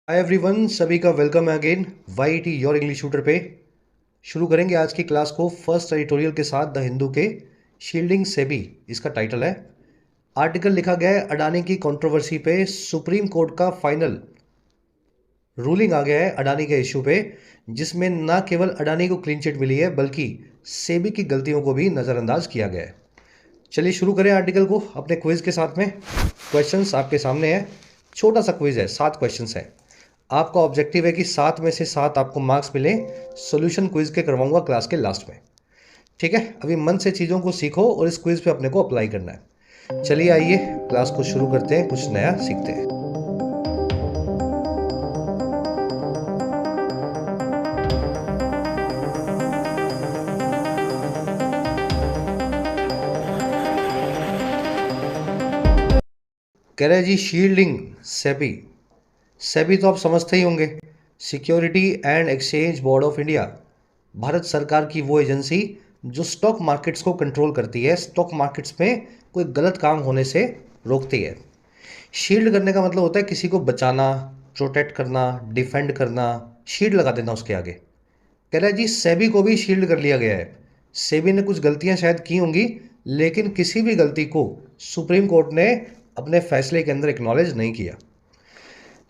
Hi everyone, सभी का welcome है again YT your English tutor पे। शुरू करेंगे आज की क्लास को फर्स्ट एडिटोरियल के साथ द हिंदू के शील्डिंग सेबी इसका टाइटल है। आर्टिकल लिखा गया है अडानी की कंट्रोवर्सी पे सुप्रीम कोर्ट का फाइनल रूलिंग आ गया है अडानी के इशू पे, जिसमें न केवल अडानी को क्लीन चिट मिली है बल्कि सेबी की गलतियों को भी नज़रअंदाज किया गया है। चलिए शुरू करें आर्टिकल को अपने क्विज के साथ में। क्वेश्चंस आपके सामने है, छोटा सा क्विज है, 7 क्वेश्चंस है। आपका ऑब्जेक्टिव है कि 7 में से 7 आपको मार्क्स मिले। सॉल्यूशन क्विज के करवाऊंगा क्लास के लास्ट में। ठीक है, अभी मन से चीज़ों को सीखो और इस क्विज पे अपने को अप्लाई करना है। चलिए आइए क्लास को शुरू करते हैं, कुछ नया सीखते हैं। कह रहे जी शील्डिंग सेबी। सेबी तो आप समझते ही होंगे, security and exchange board of India, Bharat सरकार की वो एजेंसी जो स्टॉक मार्केट्स को कंट्रोल करती है, स्टॉक मार्केट्स में कोई गलत काम होने से रोकती है। शील्ड करने का मतलब होता है किसी को बचाना, प्रोटेक्ट करना, डिफेंड करना, शील्ड लगा देना उसके आगे। कह रहा है जी सेबी को भी शील्ड कर लिया गया है। सेबी ने कुछ गलतियां शायद की होंगी, लेकिन किसी भी गलती को सुप्रीम कोर्ट ने अपने फैसले के अंदर एक्नॉलेज नहीं किया।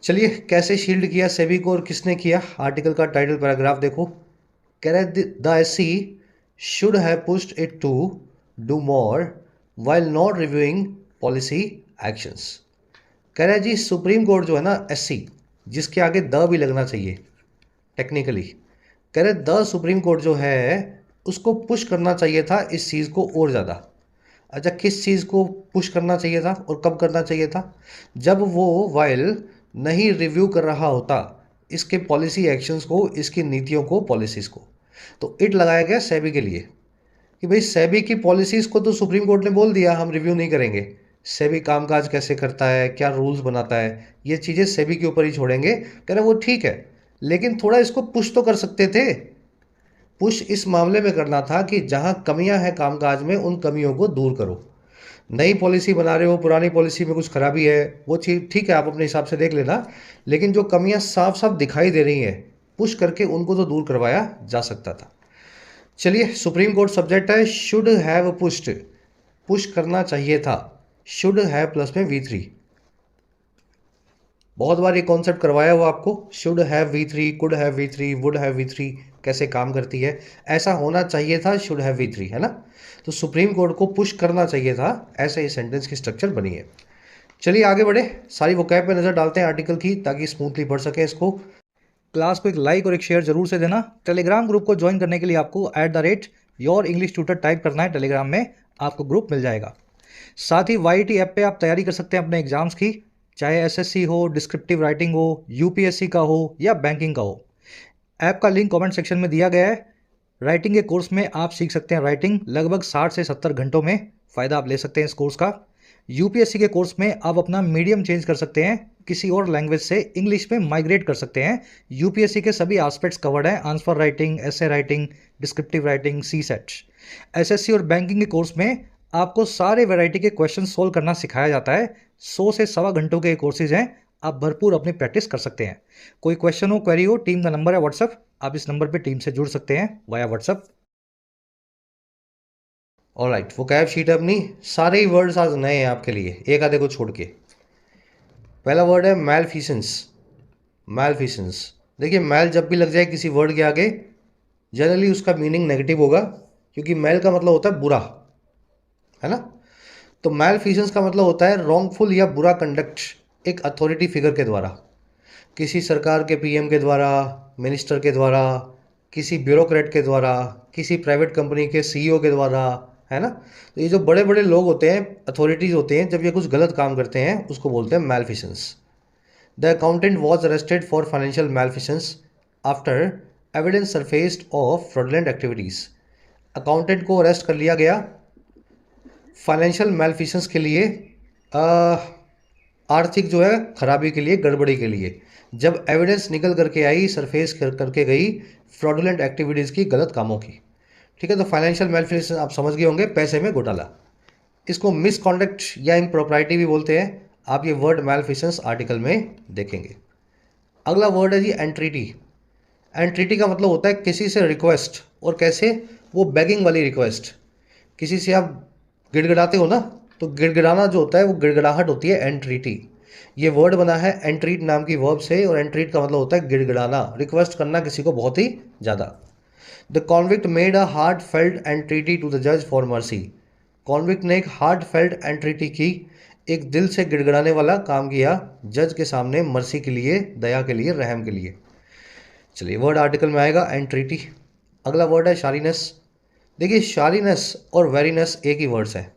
चलिए कैसे शील्ड किया सेबी को और किसने किया, आर्टिकल का टाइटल पैराग्राफ देखो। कह रहा है the SC should have pushed it to do more while not reviewing policy actions. कह रहा है जी सुप्रीम कोर्ट जो है ना, एससी जिसके आगे द भी लगना चाहिए टेक्निकली, कह रहे द सुप्रीम कोर्ट जो है उसको पुश करना चाहिए था इस चीज़ को और ज़्यादा। अच्छा, किस चीज़ को पुश करना चाहिए था और कब करना चाहिए था? जब वो वाइल नहीं रिव्यू कर रहा होता इसके पॉलिसी एक्शंस को, इसकी नीतियों को, पॉलिसीज़ को। तो इट लगाया गया सेबी के लिए कि भाई सेबी की पॉलिसीज़ को तो सुप्रीम कोर्ट ने बोल दिया हम रिव्यू नहीं करेंगे। सेबी कामकाज कैसे करता है, क्या रूल्स बनाता है, ये चीज़ें सेबी के ऊपर ही छोड़ेंगे। कह रहे वो ठीक है, लेकिन थोड़ा इसको पुश तो कर सकते थे। पुश इस मामले में करना था कि जहां कमियां हैं कामकाज में, उन कमियों को दूर करो। नई पॉलिसी बना रहे हो, पुरानी पॉलिसी में कुछ खराबी है, वो चीज़ ठीक है, आप अपने हिसाब से देख लेना, लेकिन जो कमियां साफ साफ दिखाई दे रही हैं, पुश करके उनको तो दूर करवाया जा सकता था। चलिए, सुप्रीम कोर्ट सब्जेक्ट है शुड हैव पुश्ड, पुश करना चाहिए था। शुड हैव प्लस में V3, बहुत बार ये कॉन्सेप्ट करवाया हुआ आपको। Should have V3, could have V3, would have V3 कैसे काम करती है, ऐसा होना चाहिए था शुड हैव V3, है ना। तो सुप्रीम कोर्ट को पुश करना चाहिए था, ऐसे इस सेंटेंस की स्ट्रक्चर बनी है। चलिए आगे बढ़े, सारी वोकैब पे नज़र डालते हैं आर्टिकल की, ताकि स्मूथली पढ़ सकें इसको। क्लास को एक लाइक और एक शेयर जरूर से देना। टेलीग्राम ग्रुप को ज्वाइन करने के लिए आपको @योर इंग्लिश ट्यूटर टाइप करना है, टेलीग्राम में आपको ग्रुप मिल जाएगा। साथ ही वाईटी ऐप पे आप तैयारी कर सकते हैं अपने एग्जाम्स की, चाहे एसएससी हो, डिस्क्रिप्टिव राइटिंग हो, यूपीएससी का हो या बैंकिंग का हो। ऐप का लिंक कमेंट सेक्शन में दिया गया है। राइटिंग के कोर्स में आप सीख सकते हैं राइटिंग, लगभग 60 से 70 घंटों में फ़ायदा आप ले सकते हैं इस कोर्स का। यूपीएससी के कोर्स में आप अपना मीडियम चेंज कर सकते हैं, किसी और लैंग्वेज से इंग्लिश में माइग्रेट कर सकते हैं। यूपीएससी के सभी एस्पेक्ट्स कवर्ड हैं, answer writing, essay writing, descriptive writing, CSAT. SSC और बैंकिंग के कोर्स में आपको सारे वैरायटी के क्वेश्चन सोल्व करना सिखाया जाता है। 100 से सवा घंटों के कोर्सेज हैं, आप भरपूर अपनी प्रैक्टिस कर सकते हैं। कोई क्वेश्चन हो, क्वेरी हो, टीम का नंबर है व्हाट्सअप, आप इस नंबर पे टीम से जुड़ सकते हैं वाया व्हाट्सअप। ऑलराइट, वो कैब शीट है अपनी, सारे ही वर्ड्स आज नए हैं आपके लिए, एक आधे को छोड़ के। पहला वर्ड है मैलफिसेंस। मैलफिसेंस, देखिए मैल जब भी लग जाए किसी वर्ड के आगे, जनरली उसका मीनिंग नेगेटिव होगा, क्योंकि मैल का मतलब होता है बुरा, है ना। तो मैलफिसेंस का मतलब होता है रॉन्गफुल या बुरा कंडक्ट एक अथॉरिटी फिगर के द्वारा, किसी सरकार के पीएम के द्वारा, मिनिस्टर के द्वारा, किसी ब्यूरोक्रेट के द्वारा, किसी प्राइवेट कंपनी के सीईओ के द्वारा, है ना। तो ये जो बड़े बड़े लोग होते हैं, अथॉरिटीज़ होते हैं, जब ये कुछ गलत काम करते हैं उसको बोलते हैं malfeasance. The accountant was arrested for financial malfeasance after evidence surfaced of fraudulent activities. Accountant को अरेस्ट कर लिया गया फाइनेंशियल मैलफिसेंस के लिए, आर्थिक जो है खराबी के लिए, गड़बड़ी के लिए, जब एविडेंस निकल करके आई, सरफेस करके गई फ्रॉडुलेंट एक्टिविटीज़ की, गलत कामों की। ठीक है, तो फाइनेंशियल मैलफिसेंस आप समझ गए होंगे, पैसे में घोटाला। इसको मिसकॉन्डक्ट या इम्प्रॉपर्टी भी बोलते हैं। आप ये वर्ड मैलफिसेंस आर्टिकल में देखेंगे। अगला वर्ड है जी एंट्रीटी। एंट्रीटी का मतलब होता है किसी से रिक्वेस्ट, और कैसे, वो बेगिंग वाली रिक्वेस्ट। किसी से आप गिड़गिड़ाते हो ना, तो गिड़गिड़ाना जो होता है वो गिड़गिड़ाहट होती है एंट्रीटी। ये वर्ड बना है एंट्रीट नाम की वर्ब से, और एंट्रीट का मतलब होता है गिड़गिड़ाना, रिक्वेस्ट करना किसी को बहुत ही ज़्यादा। The convict made a heartfelt entreaty to the जज फॉर मर्सी। कॉन्विक्ट ने एक हार्ट फेल्ट एंट्रीटी की, एक दिल से गिड़गिड़ाने वाला काम किया जज के सामने, मर्सी के लिए, दया के लिए, रहम के लिए। चलिए, वर्ड आर्टिकल में आएगा एंट्रीटी। अगला वर्ड है शारीनेस। देखिए, शारीनेस और वेरीनेस एक ही वर्ड्स है।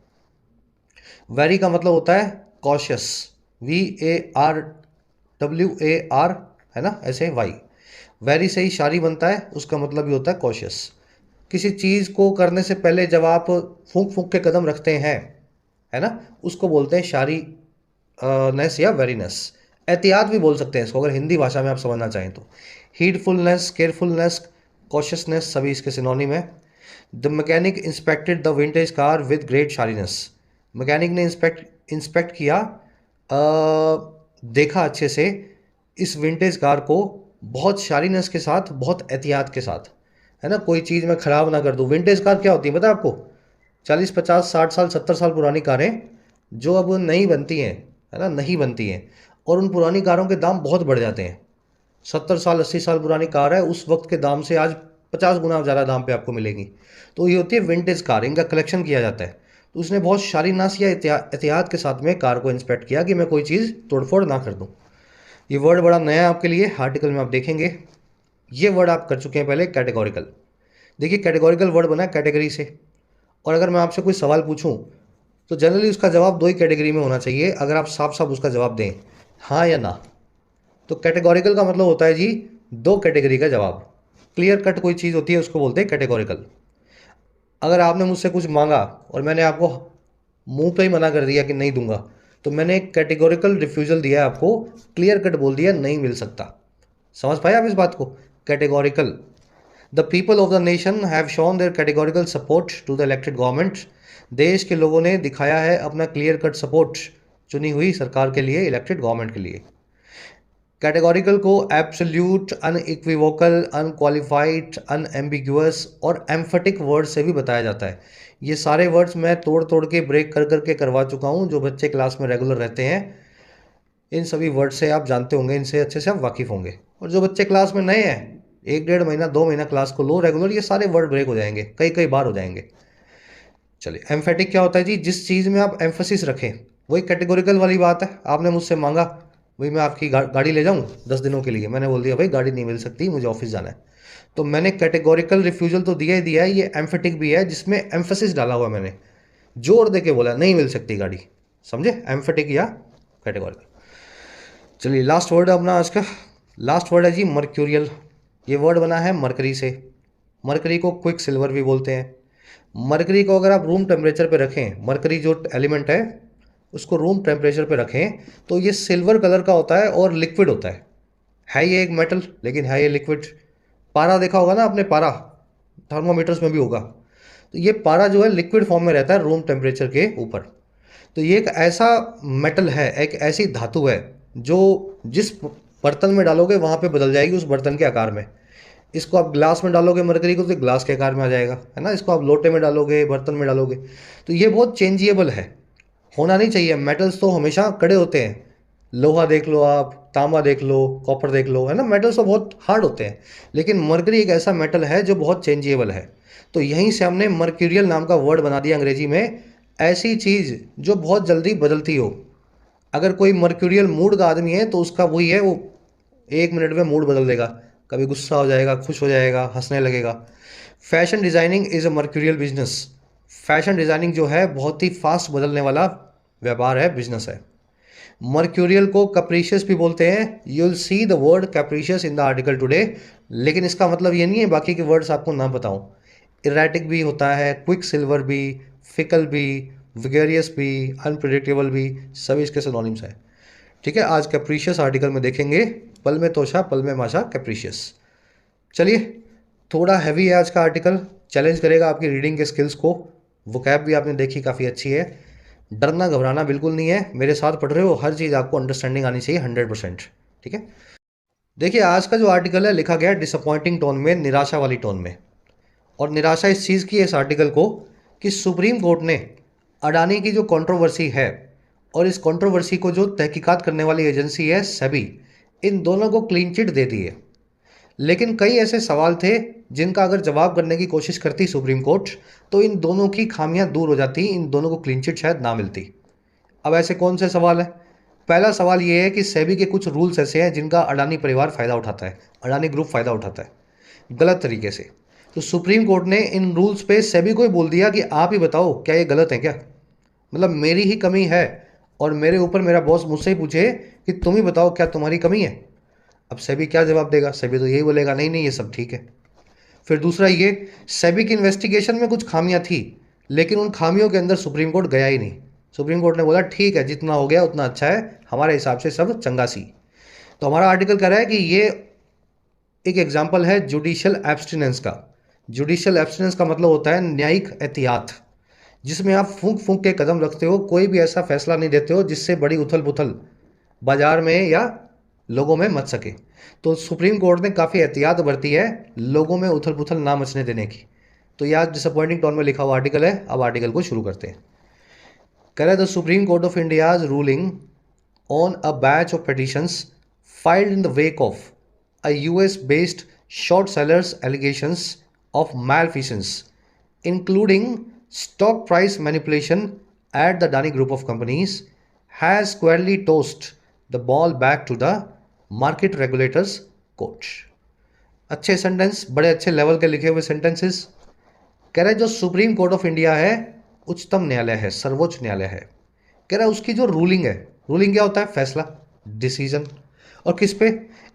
वेरी का मतलब होता है कॉशियस, VARWAR, है ना, ऐसे वाई। वेरी से ही शारी बनता है, उसका मतलब भी होता है कॉशियस। किसी चीज़ को करने से पहले जब आप फूंक फूंक के कदम रखते हैं, है ना, उसको बोलते हैं शारी नेस या वेरीनेस। एहतियात भी बोल सकते हैं इसको, अगर हिंदी भाषा में आप समझना चाहें तो। हीडफुलनेस, केयरफुलनेस, कॉशियसनेस सभी इसके सिनोनिम है। The mechanic inspected the vintage car with great chariness. Mechanic ने इंस्पेक्ट किया, देखा अच्छे से इस विंटेज कार को बहुत शारीनेस के साथ, बहुत एहतियात के साथ, है ना, कोई चीज़ मैं ख़राब ना कर दूँ। विंटेज कार क्या होती है पता है आपको? 40 50 60 साल 70 साल पुरानी कारें जो अब नहीं बनती हैं, है ना, नहीं बनती हैं, और उन पुरानी कारों के दाम बहुत बढ़ जाते हैं। 70 साल 80 साल पुरानी कार है, उस वक्त के दाम से आज 50 गुना ज़्यादा दाम पे आपको मिलेगी। तो ये होती है विंटेज कार, इनका कलेक्शन किया जाता है। तो उसने बहुत शारीनास या एहतियात के साथ में कार को इंस्पेक्ट किया कि मैं कोई चीज़ तोड़फोड़ ना कर दूँ। ये वर्ड बड़ा नया है आपके लिए, आर्टिकल में आप देखेंगे। ये वर्ड आप कर चुके हैं पहले, कैटेगोरिकल। देखिए, कैटेगोरिकल वर्ड बना कैटेगरी से, और अगर मैं आपसे कोई सवाल पूछूं तो जनरली उसका जवाब दो ही कैटेगरी में होना चाहिए, अगर आप साफ साफ उसका जवाब दें, हाँ या ना। तो कैटेगोरिकल का मतलब होता है जी दो कैटेगरी का जवाब। क्लियर कट कोई चीज़ होती है उसको बोलते हैं कैटेगोरिकल। अगर आपने मुझसे कुछ मांगा और मैंने आपको मुंह पे ही मना कर दिया कि नहीं दूंगा, तो मैंने एक कैटेगोरिकल रिफ्यूजल दिया है आपको, क्लियर कट बोल दिया नहीं मिल सकता। समझ पाए आप इस बात को? Categorical. The people of the nation have shown their categorical support to the elected government. देश के लोगों ने दिखाया है अपना क्लियर कट सपोर्ट चुनी हुई सरकार के लिए, इलेक्टेड गवर्नमेंट के लिए। कैटेगोरिकल को एब्सोल्यूट, अनइक्विवोकल, अनक्वालिफाइड, अनएम्बिगुअस और एम्फेटिक वर्ड से भी बताया जाता है। ये सारे वर्ड्स मैं तोड़ तोड़ के, ब्रेक कर करके करवा चुका हूँ। जो बच्चे क्लास में रेगुलर रहते हैं, इन सभी वर्ड से आप जानते होंगे, इनसे अच्छे से आप वाकिफ़ होंगे। और जो बच्चे क्लास में नए हैं, 1 1.5 महीना 2 महीना क्लास को लो रेगुलर, ये सारे वर्ड ब्रेक हो जाएंगे, कई कई बार हो जाएंगे। चलिए, एम्फेटिक क्या होता है जी? जिस चीज़ में आप एम्फोसिस रखें, वही कैटेगोरिकल वाली बात है। आपने मुझसे मांगा, भाई मैं आपकी गाड़ी ले जाऊं 10 दिनों के लिए, मैंने बोल दिया भाई गाड़ी नहीं मिल सकती, मुझे ऑफिस जाना है। तो मैंने कैटेगोरिकल रिफ्यूजल तो दिया ही दिया है। ये एम्फेटिक भी है जिसमें एम्फोसिस डाला हुआ, मैंने जोर दे के बोला नहीं मिल सकती गाड़ी। समझे? एम्फेटिक या कैटेगोरिकल। चलिए, लास्ट वर्ड है अपना आज का। लास्ट वर्ड है जी मर्क्यूरियल। ये वर्ड बना है मरकरी से। मरकरी को क्विक सिल्वर भी बोलते हैं। मरकरी को अगर आप रूम टेम्परेचर पे रखें, मरकरी जो एलिमेंट है उसको रूम टेम्परेचर पे रखें, तो ये सिल्वर कलर का होता है और लिक्विड होता है ये एक मेटल, लेकिन है ये लिक्विड। पारा देखा होगा ना आपने, पारा थर्मोमीटर्स में भी होगा। तो ये पारा जो है लिक्विड फॉर्म में रहता है रूम टेम्परेचर के ऊपर। तो ये एक ऐसा मेटल है, एक ऐसी धातु है जो जिस बर्तन में डालोगे वहाँ पे बदल जाएगी, उस बर्तन के आकार में। इसको आप ग्लास में डालोगे मरकरी को, तो ग्लास के आकार में आ जाएगा, है ना। इसको आप लोटे में डालोगे, बर्तन में डालोगे, तो ये बहुत चेंजिएबल है। होना नहीं चाहिए, मेटल्स तो हमेशा कड़े होते हैं। लोहा देख लो आप, तांबा देख लो, कॉपर देख लो, है ना, मेटल्स तो बहुत हार्ड होते हैं। लेकिन मरकरी एक ऐसा मेटल है जो बहुत चेंजिएबल है। तो यहीं से हमने मर्क्यूरियल नाम का वर्ड बना दिया अंग्रेजी में, ऐसी चीज़ जो बहुत जल्दी बदलती हो। अगर कोई मर्क्यूरियल मूड का आदमी है तो उसका वही है, वो 1 मिनट में मूड बदल देगा, कभी गुस्सा हो जाएगा, खुश हो जाएगा, हंसने लगेगा। Fashion designing is a mercurial business. Fashion designing जो है बहुत ही फास्ट बदलने वाला व्यापार है, बिजनेस है। मर्क्यूरियल को कैप्रिशियस भी बोलते हैं। You will see the word capricious in the article today. लेकिन इसका मतलब ये नहीं है बाकी के वर्ड्स आपको ना बताऊं। इरेटिक भी होता है, क्विक सिल्वर भी, फिकल भी, विगेरियस भी, अनप्रिडिक्टेबल भी, सभी इसके सिनोनिम्स हैं। ठीक है, आज कैप्रिशियस आर्टिकल में देखेंगे, पल में तोशा पल में माशा, कैप्रिशियस। चलिए, थोड़ा हैवी है आज का आर्टिकल, चैलेंज करेगा आपकी रीडिंग के स्किल्स को। वोकैब भी आपने देखी काफ़ी अच्छी है। डरना घबराना बिल्कुल नहीं है, मेरे साथ पढ़ रहे हो, हर चीज़ आपको अंडरस्टैंडिंग आनी चाहिए 100%। ठीक है। देखिए, आज का जो आर्टिकल है लिखा गया है डिसअपॉइंटिंग टोन में, निराशा वाली टोन में। और निराशा इस चीज़ की है इस आर्टिकल को कि सुप्रीम कोर्ट ने अडानी की जो कंट्रोवर्सी है और इस कंट्रोवर्सी को जो तहकीकात करने वाली एजेंसी है सेबी, इन दोनों को क्लीन चिट दे दी है। लेकिन कई ऐसे सवाल थे जिनका अगर जवाब करने की कोशिश करती सुप्रीम कोर्ट तो इन दोनों की खामियां दूर हो जाती, इन दोनों को क्लीन चिट शायद ना मिलती। अब ऐसे कौन से सवाल हैं? पहला सवाल ये है कि सेबी के कुछ रूल्स ऐसे हैं जिनका अडानी परिवार फ़ायदा उठाता है, अडानी ग्रुप फ़ायदा उठाता है गलत तरीके से। तो सुप्रीम कोर्ट ने इन रूल्स पे सेबी को ही बोल दिया कि आप ही बताओ क्या ये गलत है क्या? मतलब मेरी ही कमी है और मेरे ऊपर मेरा बॉस मुझसे ही पूछे कि तुम ही बताओ क्या तुम्हारी कमी है? अब सेबी क्या जवाब देगा? सेबी तो यही बोलेगा नहीं नहीं ये सब ठीक है। फिर दूसरा ये, सेबी की इन्वेस्टिगेशन में कुछ खामियां थी लेकिन उन खामियों के अंदर सुप्रीम कोर्ट गया ही नहीं। सुप्रीम कोर्ट ने बोला ठीक है जितना हो गया उतना अच्छा है, हमारे हिसाब से सब चंगा सी। तो हमारा आर्टिकल कह रहा है कि ये एक एग्जाम्पल है जुडिशियल एब्सटिनेंस का। जुडिशियल एब्सटिनेंस का मतलब होता है न्यायिक एहतियात, जिसमें आप फूंक फूंक के कदम रखते हो, कोई भी ऐसा फैसला नहीं देते हो जिससे बड़ी उथल पुथल बाजार में या लोगों में मच सके। तो सुप्रीम कोर्ट ने काफ़ी एहतियात बरती है लोगों में उथल पुथल ना मचने देने की। तो यह आज डिसअपॉइंटिंग टोन में लिखा हुआ आर्टिकल है। अब आर्टिकल को शुरू करते हैं। कह रहा है the Supreme court of India's ruling on a batch of petitions filed in the wake of a US based short seller's allegations of malfeasance, including stock price manipulation at the Adani Group of companies, has squarely tossed the ball back to the market regulators court. अच्छे sentence, बड़े अच्छे level के लिखे हुए sentences. कह रहा है जो सुप्रीम कोर्ट ऑफ इंडिया है, उच्चतम न्यायालय है, सर्वोच्च न्यायालय है, कह रहा है उसकी जो रूलिंग है, रूलिंग क्या होता है? फैसला, डिसीजन। और किस पे?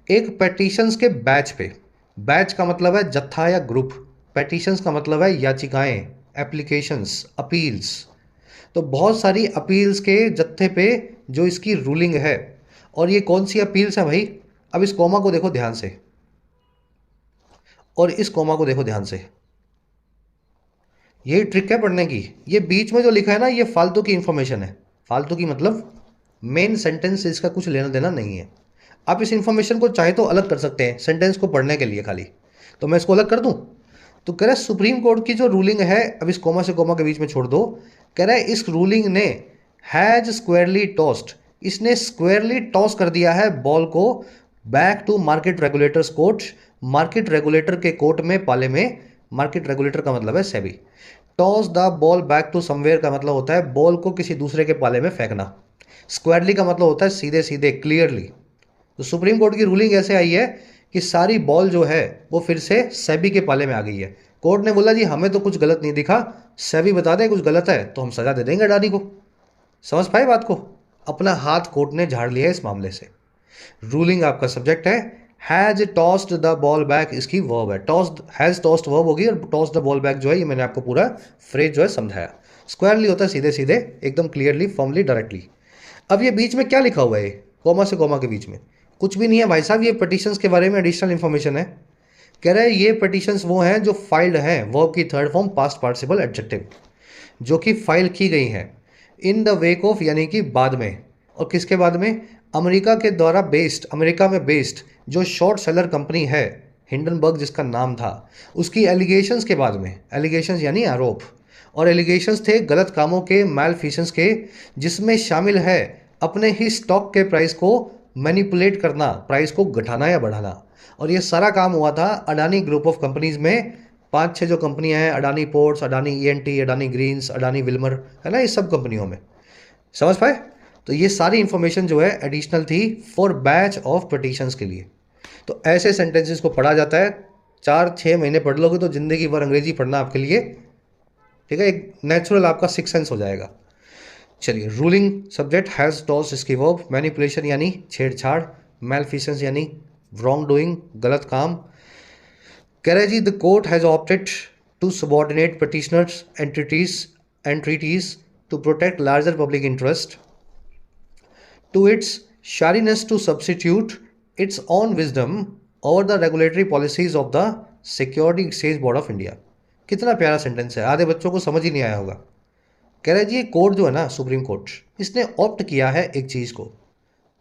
एक पेटिशंस के बैच पे। बैच का मतलब है जत्था या ग्रुप, पेटिशंस का मतलब है याचिकाएं, एप्लीकेशंस, अपील्स। तो बहुत सारी अपील्स के जत्थे पे जो इसकी रूलिंग है। और ये कौन सी अपील्स है भाई? अब इस कॉमा को देखो ध्यान से और इस कॉमा को देखो ध्यान से, यही ट्रिक है पढ़ने की। ये बीच में जो लिखा है ना, ये फालतू की इंफॉर्मेशन है। फालतू की मतलब मेन सेंटेंस से इसका कुछ लेना देना नहीं है। आप इस इंफॉर्मेशन को चाहे तो अलग कर सकते हैं सेंटेंस को पढ़ने के लिए खाली। तो मैं इसको अलग कर दूं। तो कह रहा है सुप्रीम कोर्ट की जो रूलिंग है, अब इस कोमा से कोमा के बीच में छोड़ दो। कह रहा है इस रूलिंग ने हैज स्क्वेयरली टॉस्ड, इसने स्क्वेयरली टॉस कर दिया है बॉल को back to market regulators court, market regulator के कोर्ट में, पाले में। मार्केट रेगुलेटर का मतलब है SEBI. Toss the ball back to somewhere का मतलब होता है बॉल को किसी दूसरे के पाले में फेंकना। स्क्वायरली का मतलब होता है सीधे सीधे, क्लियरली। तो सुप्रीम कोर्ट की रूलिंग ऐसे आई है कि सारी बॉल जो है वो फिर से सेबी के पाले में आ गई है। कोर्ट ने बोला जी हमें तो कुछ गलत नहीं दिखा, सेबी बता दे कुछ गलत है तो हम सजा दे देंगे अडानी को। समझ पाए बात को? अपना हाथ कोर्ट ने झाड़ लिया इस मामले से। रूलिंग आपका सब्जेक्ट है, has tossed the ball back इसकी वर्ब है। टॉस्ड, हैज टॉस्ड वर्ब होगी और टॉस द बॉल बैक जो है ये मैंने आपको पूरा फ्रेज जो है समझाया। स्क्वायरली होता है सीधे सीधे, एकदम क्लियरली, फॉर्मली, डायरेक्टली। अब ये बीच में क्या लिखा हुआ है? कॉमा से कॉमा के बीच में कुछ भी नहीं है भाई साहब। ये पिटिशंस के बारे में एडिशनल इंफॉर्मेशन है। कह रहा है ये पिटिशंस वो हैं जो फाइल्ड हैं, वर्ब की third form past participle adjective, जो कि फाइल की गई हैं इन द वेक ऑफ, यानी कि बाद में। और किसके बाद में? अमेरिका के द्वारा बेस्ड, अमेरिका में बेस्ड जो शॉर्ट सेलर कंपनी है हिंडनबर्ग जिसका नाम था, उसकी एलिगेशंस के बाद में। एलिगेशंस यानी आरोप, और एलिगेशंस थे गलत कामों के, मैलफिशंस के, जिसमें शामिल है अपने ही स्टॉक के प्राइस को मैनिपुलेट करना, प्राइस को घटाना या बढ़ाना। और ये सारा काम हुआ था अडानी ग्रुप ऑफ कंपनीज में। पांच छह जो कंपनियां हैं, Adani ports, Adani ENT, Adani greens, Adani Wilmar, है ना, इस सब कंपनियों में। समझ पाए? तो ये सारी इंफॉर्मेशन जो है एडिशनल थी फॉर बैच ऑफ पिटिशंस के लिए। तो ऐसे सेंटेंसेस को पढ़ा जाता है। 4-6 महीने पढ़ लोगे तो जिंदगी भर अंग्रेजी पढ़ना आपके लिए, ठीक है, एक नेचुरल आपका सिक्स सेंस हो जाएगा। चलिए, रूलिंग सब्जेक्ट, हैज टॉस इसकी वर्ब, मैनिपुलेशन यानी छेड़छाड़, मैलफिशंस यानी रॉन्ग डूइंग, गलत काम। कह रहे जी the court has opted to subordinate petitioners entities to protect larger public interest to its shariness to substitute its own wisdom over the regulatory policies of the Security Exchange Board of India। कितना प्यारा sentence है, आधे बच्चों को समझ ही नहीं आया होगा। कह रहे जी ये कोर्ट जो है ना, सुप्रीम कोर्ट, इसने ऑप्ट किया है एक चीज़ को,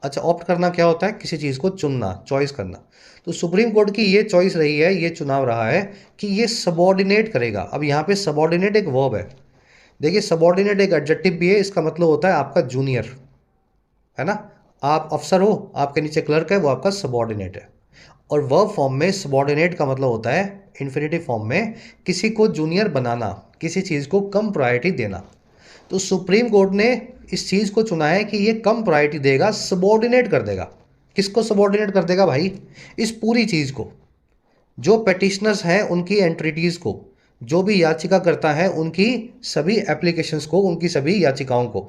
अच्छा, ऑप्ट करना क्या होता है? किसी चीज़ को चुनना, चॉइस करना। तो सुप्रीम कोर्ट की ये चॉइस रही है, ये चुनाव रहा है कि ये सबॉर्डिनेट करेगा। अब यहाँ पे सबॉर्डिनेट एक वर्ब है। देखिए, सबॉर्डिनेट एक एडजेक्टिव भी है, इसका मतलब होता है आपका जूनियर, है ना। आप अफसर हो, आपके नीचे क्लर्क है, वो आपका सबॉर्डिनेट है। और वर्ब फॉर्म में सबॉर्डिनेट का मतलब होता है इन्फिनेटिव फॉर्म में किसी को जूनियर बनाना, किसी चीज़ को कम प्रायोरिटी देना। तो सुप्रीम कोर्ट ने इस चीज़ को चुना है कि ये कम प्रायोरिटी देगा, सबॉर्डिनेट कर देगा। किसको सबॉर्डिनेट कर देगा भाई? इस पूरी चीज़ को। जो पेटिशनर्स हैं उनकी एंट्रिटीज़ को, जो भी याचिका करता है उनकी सभी एप्लीकेशंस को, उनकी सभी याचिकाओं को।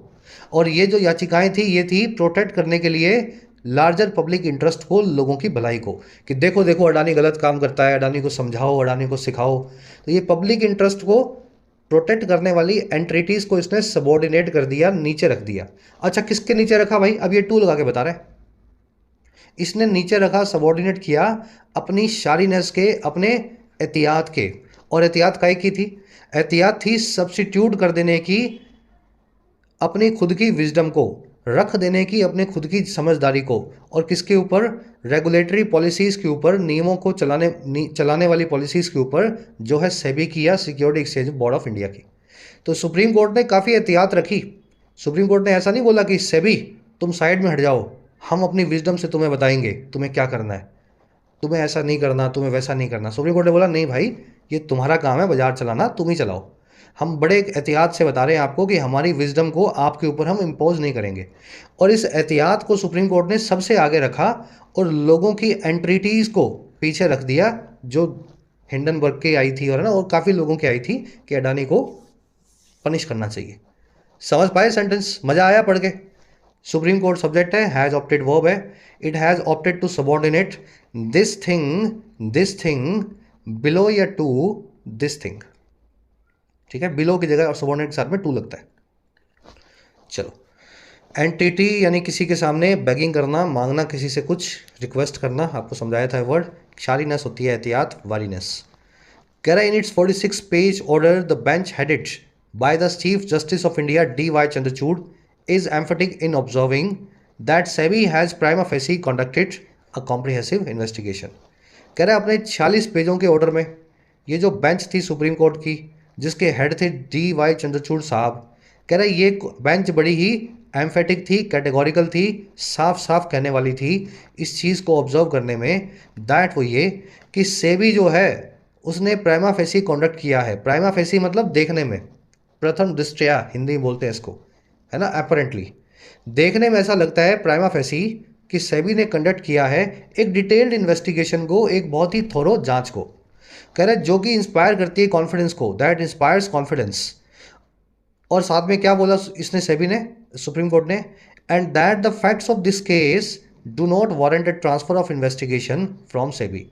और ये जो याचिकाएं थी, ये थी प्रोटेक्ट करने के लिए लार्जर पब्लिक इंटरेस्ट को, लोगों की भलाई को, कि देखो देखो अडानी गलत काम करता है, अडानी को समझाओ, अडानी को सिखाओ। तो ये पब्लिक इंटरेस्ट को प्रोटेक्ट करने वाली एंट्रिटीज़ को इसने सबॉर्डिनेट कर दिया, नीचे रख दिया। अच्छा, किसके नीचे रखा भाई? अब ये टू लगा के बता रहे हैं। इसने नीचे रखा, सबॉर्डिनेट किया अपनी शारीनेस के, अपने एहतियात के। और एहतियात काहे की थी? एहतियात थी सब्स्टिट्यूट कर देने की अपनी खुद की विजडम को, रख देने की अपने खुद की समझदारी को। और किसके ऊपर? रेगुलेटरी पॉलिसीज़ के ऊपर, नियमों को चलाने वाली पॉलिसीज़ के ऊपर, जो है सेबी की या security exchange board of India की। तो सुप्रीम कोर्ट ने काफ़ी एहतियात रखी। सुप्रीम कोर्ट ने ऐसा नहीं बोला कि सेबी तुम साइड में हट जाओ, हम अपनी विजडम से तुम्हें बताएंगे तुम्हें क्या करना है, तुम्हें ऐसा नहीं करना, तुम्हें वैसा नहीं करना। सुप्रीम कोर्ट ने बोला नहीं भाई, ये तुम्हारा काम है बाजार चलाना, तुम ही चलाओ। हम बड़े एहतियात से बता रहे हैं आपको कि हमारी विजडम को आपके ऊपर हम इम्पोज नहीं करेंगे। और इस एहतियात को सुप्रीम कोर्ट ने सबसे आगे रखा और लोगों की एंट्रिटीज़ को पीछे रख दिया, जो हिंडनबर्ग की आई थी और ना, और काफ़ी लोगों की आई थी कि अडानी को पनिश करना चाहिए। समझ पाए सेंटेंस? मज़ा आया पढ़ के? सुप्रीम कोर्ट सब्जेक्ट है, हैज़ ऑप्टेड वर्ब है। It has opted to subordinate this thing below या टू दिस थिंग। ठीक है, बिलो की जगह सबॉर्डिनेट के साथ में टू लगता है। चलो, एंटिटी यानी किसी के सामने बेगिंग करना, मांगना, किसी से कुछ रिक्वेस्ट करना, आपको समझाया था वर्ड। शारीनेस होती है एहतियात, वारीनेस। कह रहा है in its 46 page order the bench headed by the chief justice of India D.Y. Chandrachud is emphatic in observing that SEBI has prima facie conducted a comprehensive investigation। कह रहा है अपने 46 पेजों के ऑर्डर में ये जो बेंच थी सुप्रीम कोर्ट की, जिसके हेड थे D.Y. चंद्रचूड़ साहब, कह रहा है ये बेंच बड़ी ही एम्फेटिक थी, कैटेगोरिकल थी, साफ साफ कहने वाली थी इस चीज़ को ऑब्जर्व करने में। दैट वो ये कि सेबी जो है उसने प्राइमा फेसी कॉन्डक्ट किया है। प्राइमा फेसी मतलब देखने में, प्रथम दृष्टया हिंदी में बोलते हैं इसको, है ना। अपेरेंटली देखने में ऐसा लगता है प्राइमा फेसी कि सेबी ने कंडक्ट किया है एक डिटेल्ड इन्वेस्टिगेशन को, एक बहुत ही थोरो जांच को। कह रहे जो कि इंस्पायर करती है कॉन्फिडेंस को, दैट इंस्पायर्स कॉन्फिडेंस। और साथ में क्या बोला इसने, सेबी ने, सुप्रीम कोर्ट ने, and that the facts of this case do not warrant A transfer of investigation from SEBI.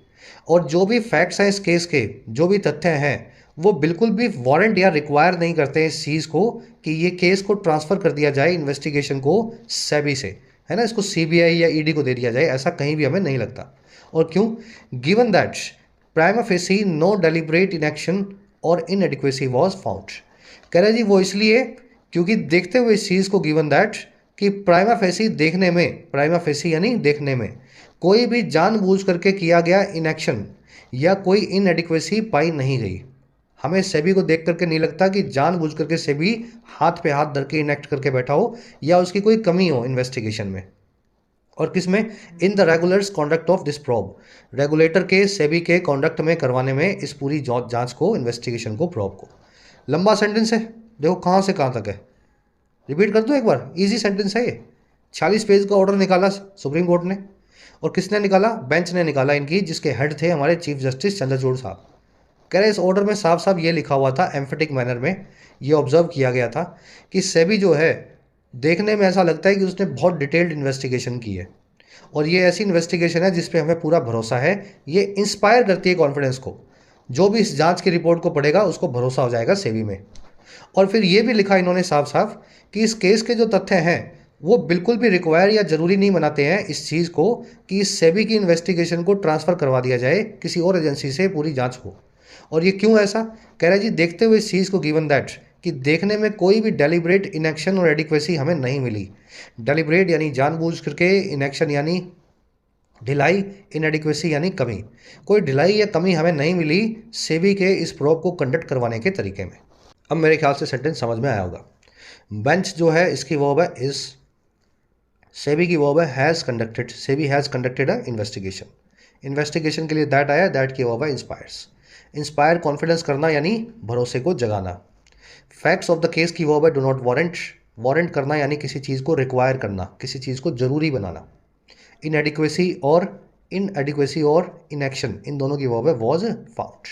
और जो भी फैक्ट्स हैं इस केस के, जो भी तथ्य हैं, वो बिल्कुल भी वारंट या रिक्वायर नहीं करते हैं इस चीज़ को कि ये केस को ट्रांसफ़र कर दिया जाए, इन्वेस्टिगेशन को सेबी से, है ना, इसको सीबीआई या ईडी को दे दिया जाए, ऐसा कहीं भी हमें नहीं लगता। और क्यों? Given that prima facie no deliberate inaction और इनएडिक्वेसी वाज फाउंड। कह रहे जी वो इसलिए क्योंकि देखते हुए इस चीज़ को, गिवन दैट कि प्राइमा फेसी देखने में, प्राइमा फेसी यानी देखने में, कोई भी जानबूझ करके किया गया इनएक्शन या कोई इनएडिक्वेसी पाई नहीं गई। हमें सेबी को देख करके नहीं लगता कि जानबूझ करके सेबी हाथ पे हाथ धर के इनेक्ट करके बैठा हो या उसकी कोई कमी हो इन्वेस्टिगेशन में। और किस में? In the regulars conduct of this probe, regulator के, सेबी के कॉन्डक्ट में, करवाने में, इस पूरी जांच को, इन्वेस्टिगेशन को, प्रोब को। लंबा सेंटेंस है, देखो कहाँ से कहाँ तक है। रिपीट कर दो एक बार, इजी सेंटेंस है ये। 40 पेज का ऑर्डर निकाला सुप्रीम कोर्ट ने, और किसने निकाला? बेंच ने निकाला इनकी, जिसके हेड थे हमारे चीफ जस्टिस चंद्रचूड़ साहब। कह रहे इस ऑर्डर में साफ साफ ये लिखा हुआ था, एम्फेटिक मैनर में ये ऑब्जर्व किया गया था कि सेबी जो है देखने में ऐसा लगता है कि उसने बहुत डिटेल्ड इन्वेस्टिगेशन की है, और ये ऐसी इन्वेस्टिगेशन है जिस पे हमें पूरा भरोसा है। ये इंस्पायर करती है कॉन्फिडेंस को, जो भी इस जांच की रिपोर्ट को पढ़ेगा उसको भरोसा हो जाएगा सेबी में। और फिर ये भी लिखा इन्होंने साफ साफ कि इस केस के जो तथ्य हैं वो बिल्कुल भी रिक्वायर या ज़रूरी नहीं बनाते हैं इस चीज़ को कि इस सेबी की इन्वेस्टिगेशन को ट्रांसफ़र करवा दिया जाए किसी और एजेंसी से, पूरी जांच हो। और ये क्यों ऐसा? कह रहा है जी देखते हुए इस चीज़ को, गिवन दैट कि देखने में कोई भी डेलिब्रेट इनएक्शन और एडिक्वेसी हमें नहीं मिली। डेलिब्रेट यानी जानबूझ करके, इनएक्शन यानी ढिलाई, इनएडिक्वेसी यानी कमी। कोई ढिलाई या कमी हमें नहीं मिली सेबी के इस प्रोब को कंडक्ट करवाने के तरीके में। अब मेरे ख्याल से सेंटेंस समझ में आया होगा। बेंच जो है इसकी वर्ब है इज, सेबी की वर्ब है has conducted, SEBI has conducted a investigation. Investigation के लिए दैट आया, दैट की वर्ब है इंस्पायर्स। इंस्पायर कॉन्फिडेंस करना यानी भरोसे को जगाना। फैक्ट्स ऑफ द केस की वर्ब है डू नॉट वारंट, वारंट करना यानी किसी चीज़ को रिक्वायर करना, किसी चीज़ को ज़रूरी बनाना। इनएडिक्वेसी और इनएक्शन, इन दोनों की वर्ब है was found.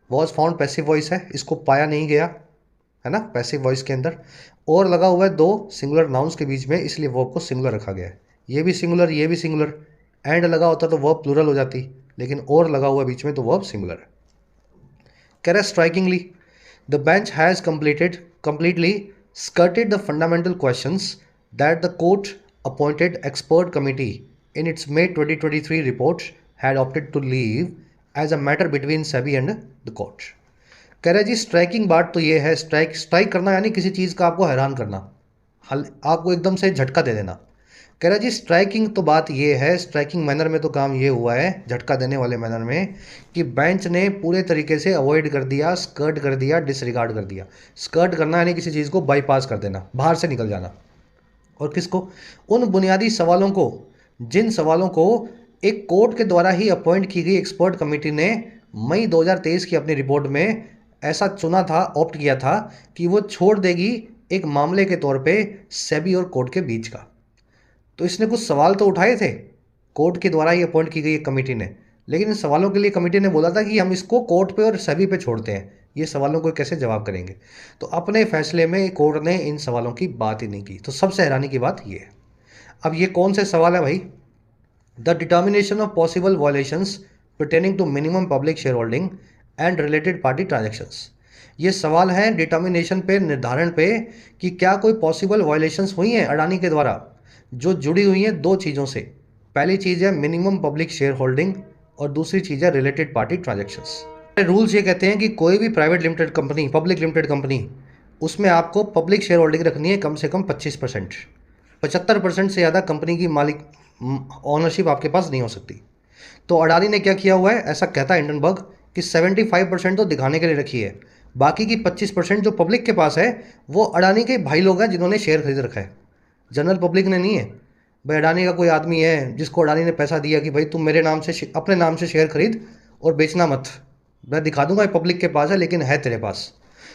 Was found passive voice है, इसको पाया नहीं गया, है ना, पैसिव वॉइस के अंदर। और लगा हुआ है दो सिंगुलर नाउन्स के बीच में, इसलिए वर्ब को सिंगुलर रखा गया है। ये भी सिंगुलर, ये भी सिंगुलर। एंड लगा होता तो वर्ब प्लूरल हो जाती, लेकिन और लगा हुआ बीच में तो वर्ब सिंगुलर है। कह रहा strikingly the bench has completely skirted the fundamental questions that the court appointed expert committee in its May 2023 report had opted to leave as a matter between SEBI and the court। कह रहे जी striking बात तो ये है, strike करना यानी किसी चीज़ का आपको हैरान करना, आपको एकदम से झटका दे देना। कह रहा जी स्ट्राइकिंग तो बात ये है, स्ट्राइकिंग मैनर में तो काम ये हुआ है, झटका देने वाले मैनर में, कि बेंच ने पूरे तरीके से अवॉइड कर दिया, स्कर्ट कर दिया, डिसरिगार्ड कर दिया। स्कर्ट करना यानी किसी चीज़ को बाईपास कर देना, बाहर से निकल जाना। और किसको? उन बुनियादी सवालों को, जिन सवालों को एक कोर्ट के द्वारा ही अपॉइंट की गई एक्सपर्ट कमेटी ने मई 2023 की अपनी रिपोर्ट में ऐसा चुना था, ऑप्ट किया था कि वो छोड़ देगी एक मामले के तौर पे सेबी और कोर्ट के बीच का। तो इसने कुछ सवाल तो उठाए थे कोर्ट के द्वारा ही अपॉइंट की गई एक कमेटी ने, लेकिन इन सवालों के लिए कमेटी ने बोला था कि हम इसको कोर्ट पे और सेबी पे छोड़ते हैं, ये सवालों को कैसे जवाब करेंगे। तो अपने फैसले में कोर्ट ने इन सवालों की बात ही नहीं की। तो सबसे हैरानी की बात ये है। अब ये कौन से सवाल है भाई? The determination of possible violations pertaining to minimum public shareholding and related party transactions. ये सवाल है डिटर्मिनेशन पे, निर्धारण पे, कि क्या कोई पॉसिबल वायलेशंस हुई हैं अडानी के द्वारा जो जुड़ी हुई हैं दो चीज़ों से। पहली चीज़ है मिनिमम पब्लिक शेयर होल्डिंग और दूसरी चीज़ है रिलेटेड पार्टी ट्रांजेक्शंस। रूल्स ये कहते हैं कि कोई भी private limited company, public limited company, उसमें आपको पब्लिक शेयर होल्डिंग रखनी है कम से कम 25%। 75% से ज़्यादा कंपनी की मालिक ऑनरशिप आपके पास नहीं हो सकती। तो अडानी ने क्या किया हुआ है, ऐसा कहता है हिंडनबर्ग कि 75% तो दिखाने के लिए रखी है, बाकी की 25% जो पब्लिक के पास है वो अडानी के भाई लोग हैं जिन्होंने शेयर खरीद रखा है, जनरल पब्लिक ने नहीं है। भाई अडानी का कोई आदमी है जिसको अडानी ने पैसा दिया कि भाई तुम मेरे नाम से, अपने नाम से शेयर खरीद और बेचना मत, मैं दिखा दूंगा ये पब्लिक के पास है लेकिन है तेरे पास।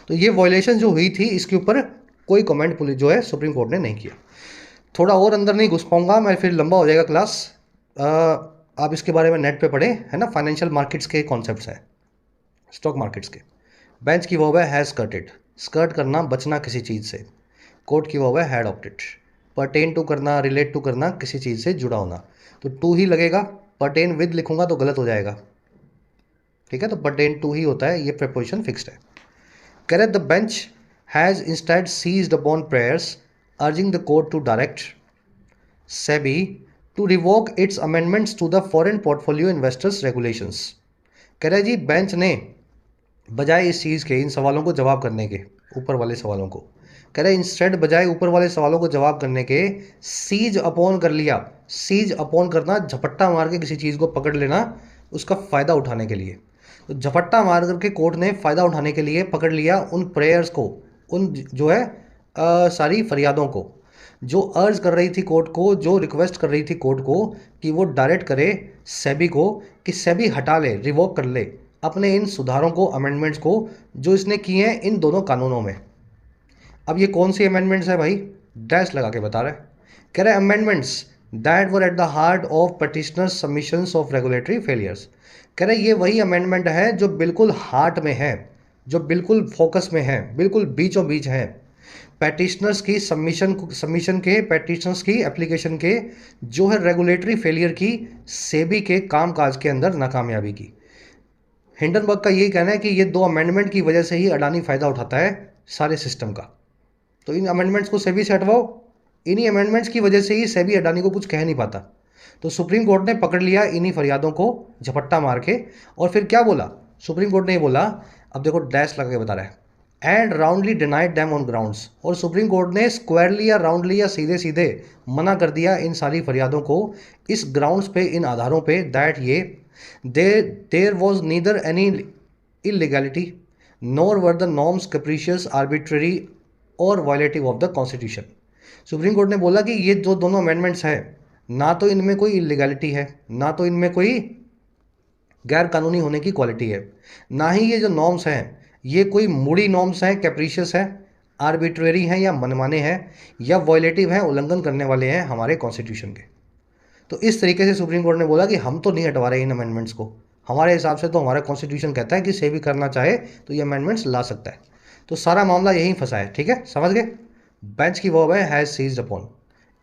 तो ये वायलेशन जो हुई थी इसके ऊपर कोई कमेंट पुलिस जो है सुप्रीम कोर्ट ने नहीं किया। थोड़ा और अंदर नहीं घुस पाऊंगा मैं, फिर लंबा हो जाएगा क्लास। आप इसके बारे में नेट पे पढ़े, है ना, फाइनेंशियल मार्केट्स के कॉन्सेप्ट्स हैं, स्टॉक मार्केट्स के। बेंच की वर्ब है हैज़ स्कर्टेड, स्कर्ट करना, बचना किसी चीज़ से। कोर्ट की वर्ब है हैड ऑप्टेड, पर्टेन टू करना, रिलेट टू करना, किसी चीज़ से जुड़ा होना। तो टू ही लगेगा, पर्टेन विद लिखूंगा तो गलत हो जाएगा, ठीक है। तो पर्टेन टू ही होता है, ये प्रीपोजिशन फिक्स्ड है। कह रहे the bench has instead seized upon prayers urging the court to direct SEBI to revoke its amendments to the foreign portfolio investors regulations. कह रहे जी बेंच ने बजाय इस चीज़ के, इन सवालों को जवाब करने के, ऊपर वाले सवालों को, कह रहे इंस्टेड बजाय ऊपर वाले सवालों को जवाब करने के, सीज अपॉन कर लिया। सीज अपॉन करना, झपट्टा मार के किसी चीज़ को पकड़ लेना उसका फ़ायदा उठाने के लिए। तो झपट्टा मार करके कोर्ट ने फ़ायदा उठाने के लिए पकड़ लिया उन प्रेयर्स को, उन जो है सारी फरियादों को जो अर्ज कर रही थी कोर्ट को, जो रिक्वेस्ट कर रही थी कोर्ट को कि वो डायरेक्ट करे सेबी को कि सेबी हटा ले, रिवोक कर ले अपने इन सुधारों को, अमेंडमेंट्स को जो इसने किए हैं इन दोनों कानूनों में। अब ये कौन सी अमेंडमेंट्स है भाई? डैश लगा के बता रहा है। कह रहे amendments that were at the heart of petitioners submissions of regulatory failures. कह रहे ये वही अमेंडमेंट है जो बिल्कुल हार्ट में है, जो बिल्कुल फोकस में है, बिल्कुल बीचों बीच है पैटिशनर्स की सबमिशन के, पैटिशनर्स की एप्लीकेशन के, जो है रेगुलेटरी फेलियर की, सेबी के कामकाज के अंदर नाकामयाबी की। हिंडनबर्ग का यही कहना है कि ये दो अमेंडमेंट की वजह से ही अडानी फ़ायदा उठाता है सारे सिस्टम का। तो इन अमेंडमेंट्स को सेबी से हटवाओ, इन्हीं अमेंडमेंट्स की वजह से ही सेबी अडानी को कुछ कह नहीं पाता। तो सुप्रीम कोर्ट ने पकड़ लिया इन्हीं फरियादों को झपट्टा मार के, और फिर क्या बोला सुप्रीम कोर्ट ने? ये बोला, अब देखो डैश लगा के बता रहा है, and roundly denied them on grounds, और सुप्रीम कोर्ट ने स्क्वायरली या राउंडली या सीधे सीधे मना कर दिया इन सारी फरियादों को इस ग्राउंड्स पे, इन आधारों पे, दैट ये there was neither any illegality nor were the norms capricious arbitrary और violative of the constitution. Supreme Court ने बोला कि ये जो दोनों अमेंडमेंट्स हैं, ना तो इनमें कोई इलीगैलिटी है, ना तो इनमें कोई गैर कानूनी होने की क्वालिटी है, ना ही ये जो नॉर्म्स हैं ये कोई मूडी नॉर्म्स हैं, कैप्रिशियस हैं, आर्बिट्रेरी हैं या मनमाने हैं, या वॉयलेटिव हैं, उल्लंघन करने वाले हैं हमारे कॉन्स्टिट्यूशन के। तो इस तरीके से सुप्रीम कोर्ट ने बोला कि हम तो नहीं हटवा रहे इन अमेंडमेंट्स को, हमारे हिसाब से तो हमारा कॉन्स्टिट्यूशन कहता है कि सेबी करना चाहे तो ये अमेंडमेंट्स ला सकता है। तो सारा मामला यहीं फंसा है, ठीक है, समझ गए। बेंच की वर्ब है हैज़ सीज्ड अपॉन।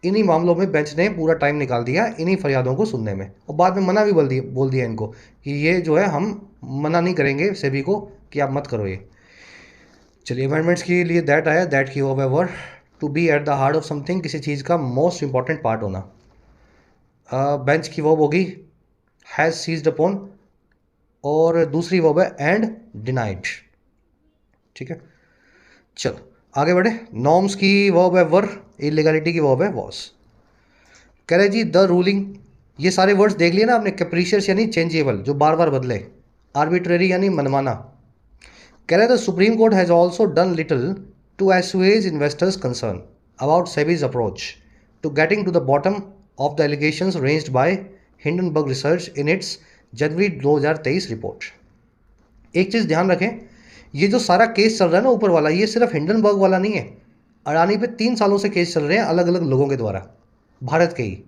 इन्हीं मामलों में बेंच ने पूरा टाइम निकाल दिया इन्हीं फरियादों को सुनने में, और बाद में मना भी बोल दिया इनको कि ये जो है हम मना नहीं करेंगे सेबी को कि आप मत करो ये। चलिए, अमेंडमेंट्स के लिए दैट आया, दैट की वर्ब है were, to be at the heart of something, किसी चीज़ का मोस्ट इंपॉर्टेंट पार्ट होना। बेंच की वर्ब होगी हैज़ सीज्ड अपॉन, और दूसरी वर्ब है एंड डिनाइड, ठीक है। चलो आगे बढ़े। नॉर्म्स की वर्ब है वर, इलीगैलिटी की वर्ब है वॉज। कह रहे जी द रूलिंग, ये सारे वर्ड्स देख लिए ना आपने, कैप्रिशियस यानी चेंजेबल जो बार बार बदले, आर्बिट्रेरी यानी मनमाना। कह रहे the Supreme Court has also done little to assuage investors concern about SEBI's approach to getting to the bottom of the allegations raised by Hindenburg Research in its January 2023 report. एक चीज़ ध्यान रखें, ये जो सारा केस चल रहा है ना ऊपर वाला, ये सिर्फ हिंडनबर्ग वाला नहीं है, अडानी पे 3 सालों से केस चल रहे हैं अलग अलग लोगों के द्वारा, भारत के ही।